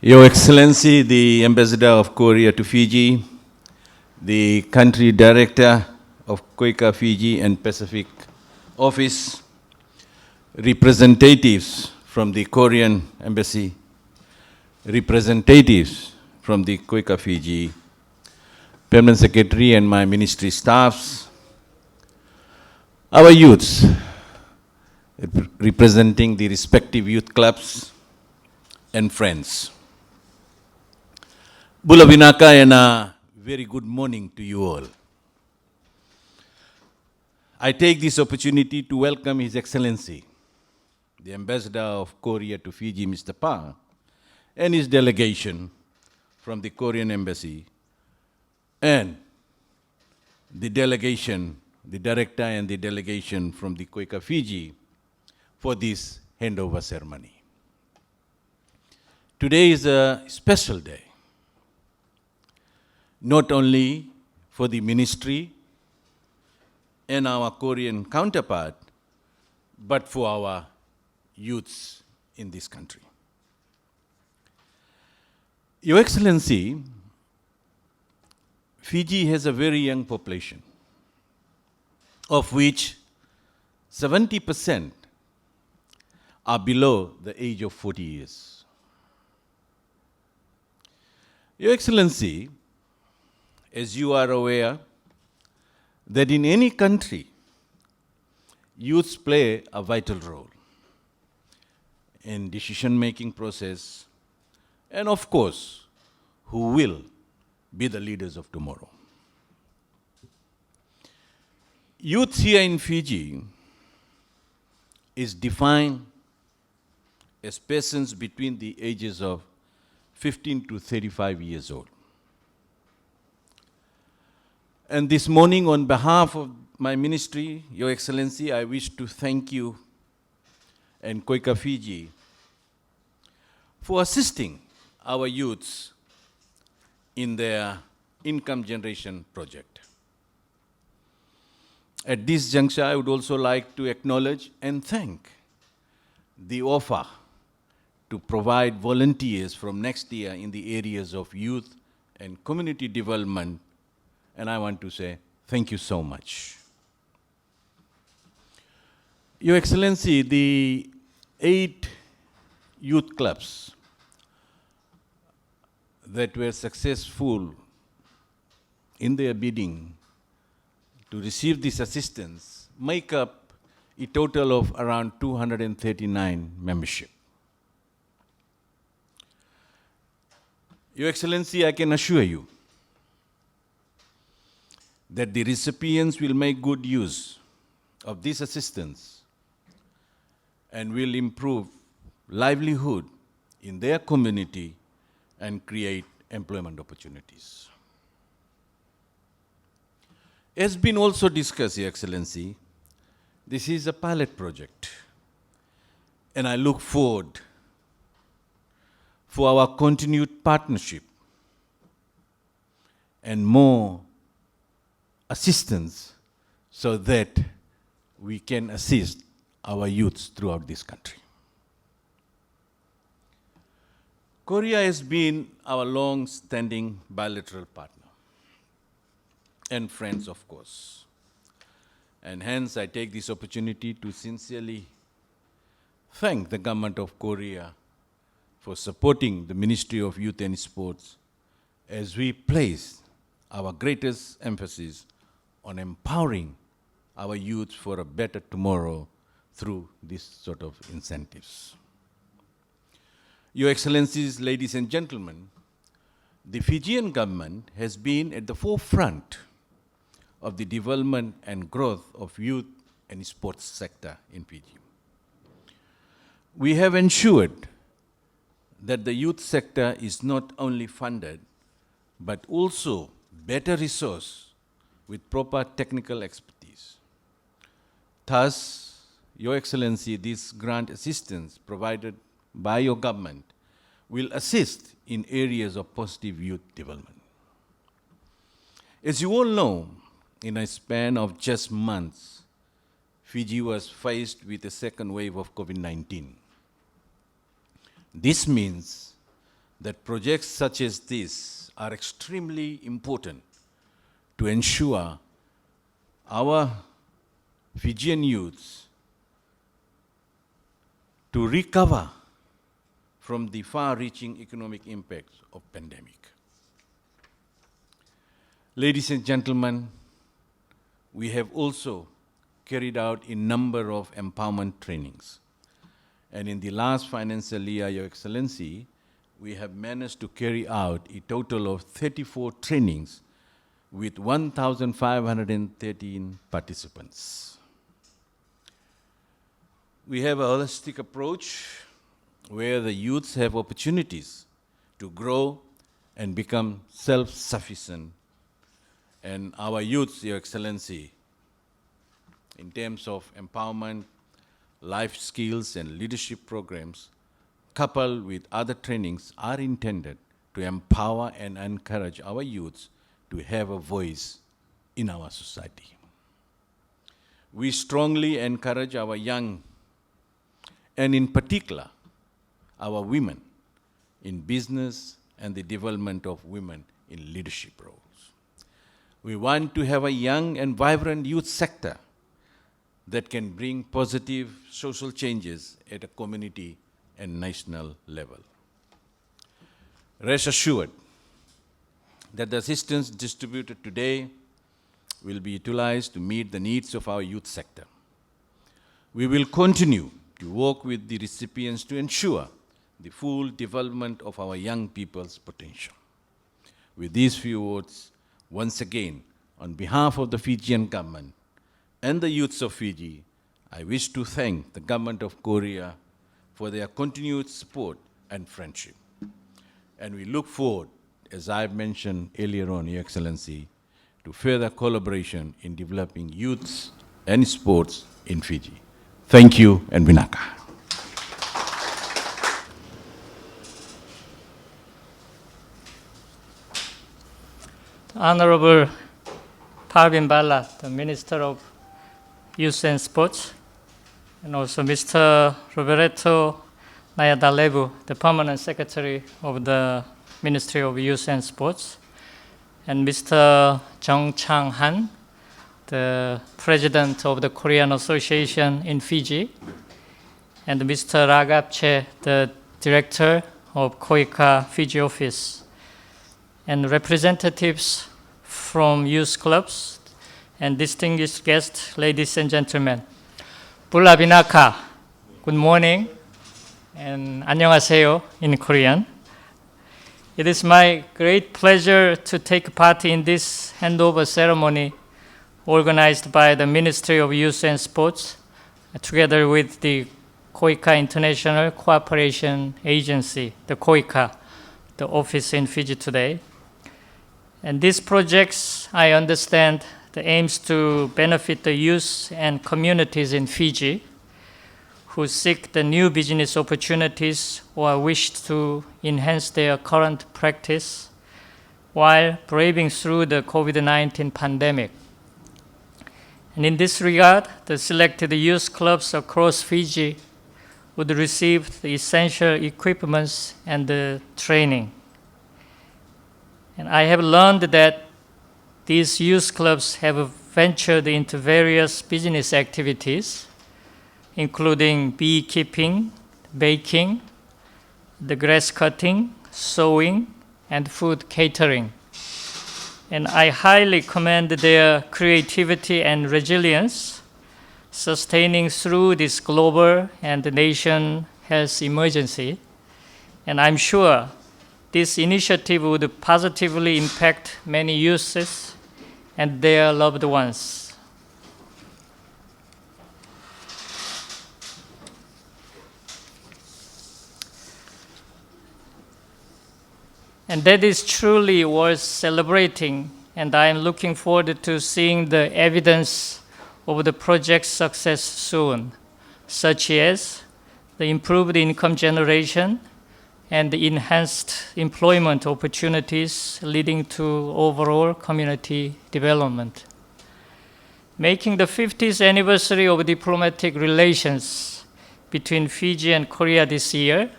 Your Excellency, the Ambassador of Korea to Fiji, the Country Director of KOICA Fiji and Pacific Office, representatives from the Korean Embassy, representatives from the KOICA Fiji, Permanent Secretary and my ministry staffs, our youths, representing the respective youth clubs and friends. Bula Vinaka and a very good morning to you all. I take this opportunity to welcome His Excellency, the Ambassador of Korea to Fiji, Mr. Pa, and his delegation from the Korean Embassy, and the delegation, the director and the delegation from the KOICA Fiji for this handover ceremony. Today is a special day, not only for the ministry and our Korean counterpart, but for our youths in this country. Your Excellency, Fiji has a very young population, of which 70% are below the age of 40 years. Your Excellency, as you are aware, that in any country, youths play a vital role in decision-making process, and of course, who will be the leaders of tomorrow. Youth here in Fiji is defined as persons between the ages of 15 to 35 years old. And this morning, on behalf of my ministry, Your Excellency, I wish to thank you and KOICA Fiji for assisting our youths in their income generation project. At this juncture, I would also like to acknowledge and thank the offer to provide volunteers from next year in the areas of youth and community development, and I want to say thank you so much. Your Excellency, the 8 youth clubs that were successful in their bidding to receive this assistance make up a total of around 239 membership. Your Excellency, I can assure you that the recipients will make good use of this assistance and will improve livelihood in their community and create employment opportunities. As been also discussed, Your Excellency, this is a pilot project, and I look forward for our continued partnership and more assistance so that we can assist our youths throughout this country. Korea has been our long-standing bilateral partner and friends, of course. And hence, I take this opportunity to sincerely thank the government of Korea for supporting the Ministry of Youth and Sports as we place our greatest emphasis on empowering our youth for a better tomorrow through this sort of incentives. Your Excellencies, ladies and gentlemen, the Fijian government has been at the forefront of the development and growth of youth and sports sector in Fiji. We have ensured that the youth sector is not only funded, but also better resourced with proper technical expertise. Thus, Your Excellency, this grant assistance provided by your government will assist in areas of positive youth development. As you all know, in a span of just months, Fiji was faced with a second wave of COVID-19. This means that projects such as this are extremely important to ensure our Fijian youths to recover from the far-reaching economic impacts of pandemic. Ladies and gentlemen, we have also carried out a number of empowerment trainings. And in the last financial year, Your Excellency, we have managed to carry out a total of 34 trainings with 1,513 participants. We have a holistic approach where the youths have opportunities to grow and become self-sufficient. And our youths, Your Excellency, in terms of empowerment, life skills and leadership programs, coupled with other trainings, are intended to empower and encourage our youths to have a voice in our society. We strongly encourage our young, and in particular, our women in business and the development of women in leadership roles. We want to have a young and vibrant youth sector that can bring positive social changes at a community and national level. Rest assured that the assistance distributed today will be utilized to meet the needs of our youth sector. We will continue to work with the recipients to ensure the full development of our young people's potential. With these few words, once again, on behalf of the Fijian government and the youths of Fiji, I wish to thank the government of Korea for their continued support and friendship. And we look forward, as I mentioned earlier on, Your Excellency, to further collaboration in developing youths and sports in Fiji. Thank you, and Vinaka. Honorable Parveen Bala, the Minister of Youth and Sports, and also Mr. Roberto Nayadalevu, the Permanent Secretary of the Ministry of Youth and Sports, and Mr. Jung Chang-han, the President of the Korean Association in Fiji, and Mr. Ragapche, the Director of KOICA Fiji office, and representatives from youth clubs, and distinguished guests, ladies and gentlemen. Bulabinaka, good morning, and 안녕하세요 in Korean. It is my great pleasure to take part in this handover ceremony organized by the Ministry of Youth and Sports, together with the KOICA International Cooperation Agency, the KOICA, the office in Fiji today. And these projects, I understand, the aims to benefit the youth and communities in Fiji who seek the new business opportunities or wish to enhance their current practice while braving through the COVID-19 pandemic. And in this regard, the selected youth clubs across Fiji would receive the essential equipments and the training. And I have learned that these youth clubs have ventured into various business activities, including beekeeping, baking, the grass cutting, sewing, and food catering. And I highly commend their creativity and resilience, sustaining through this global and nation health emergency. And I'm sure this initiative would positively impact many youths and their loved ones. And that is truly worth celebrating, and I am looking forward to seeing the evidence of the project's success soon, such as the improved income generation and the enhanced employment opportunities leading to overall community development. Making the 50th anniversary of diplomatic relations between Fiji and Korea this year,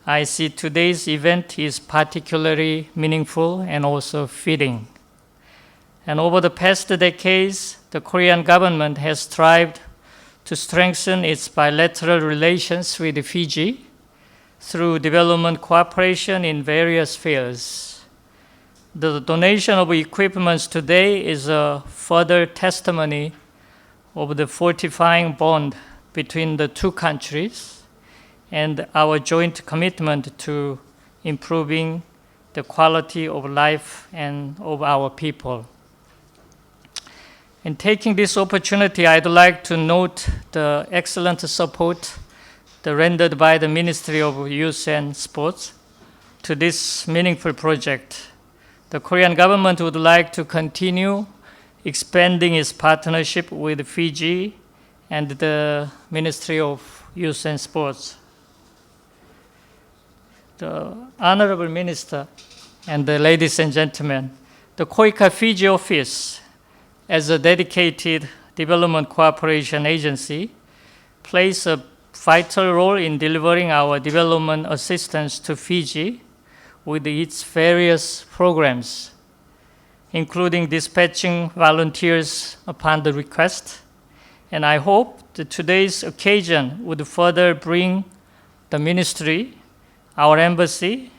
I see today's event is particularly meaningful and also fitting. And over the past decades, the Korean government has strived to strengthen its bilateral relations with Fiji through development cooperation in various fields. The donation of equipment today is a further testimony of the fortifying bond between the two countries and our joint commitment to improving the quality of life and of our people. In taking this opportunity, I'd like to note the excellent support rendered by the Ministry of Youth and Sports to this meaningful project. The Korean government would like to continue expanding its partnership with Fiji and the Ministry of Youth and Sports. The Honorable Minister and the ladies and gentlemen, the KOICA Fiji office, as a dedicated development cooperation agency, plays a vital role in delivering our development assistance to Fiji with its various programs, including dispatching volunteers upon the request. And I hope that today's occasion would further bring the ministry, our embassy,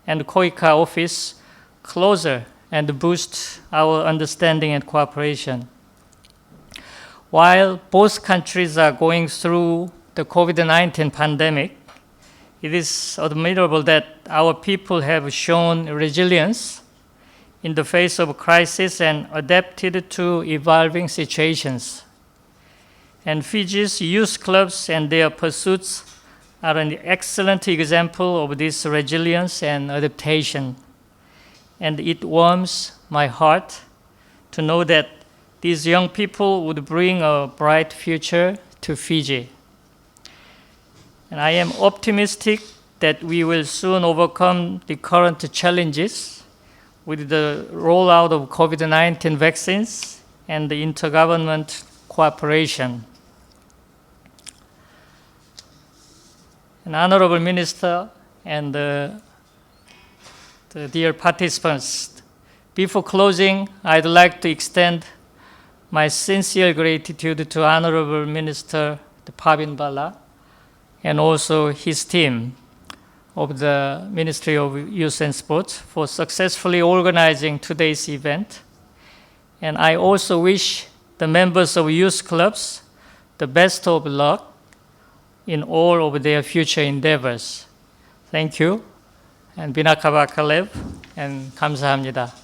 and KOICA office closer and boost our understanding and cooperation. While both countries are going through the COVID-19 pandemic, it is admirable that our people have shown resilience in the face of crisis and adapted to evolving situations. And Fiji's youth clubs and their pursuits are an excellent example of this resilience and adaptation. And it warms my heart to know that these young people would bring a bright future to Fiji. And I am optimistic that we will soon overcome the current challenges with the rollout of COVID-19 vaccines and the intergovernment cooperation. An Honorable Minister and the dear participants, before closing, I'd like to extend my sincere gratitude to Honorable Minister Parveen Bala and also his team of the Ministry of Youth and Sports for successfully organizing today's event. And I also wish the members of youth clubs the best of luck in all of their future endeavors. Thank you. And Binakabakalev and 감사합니다.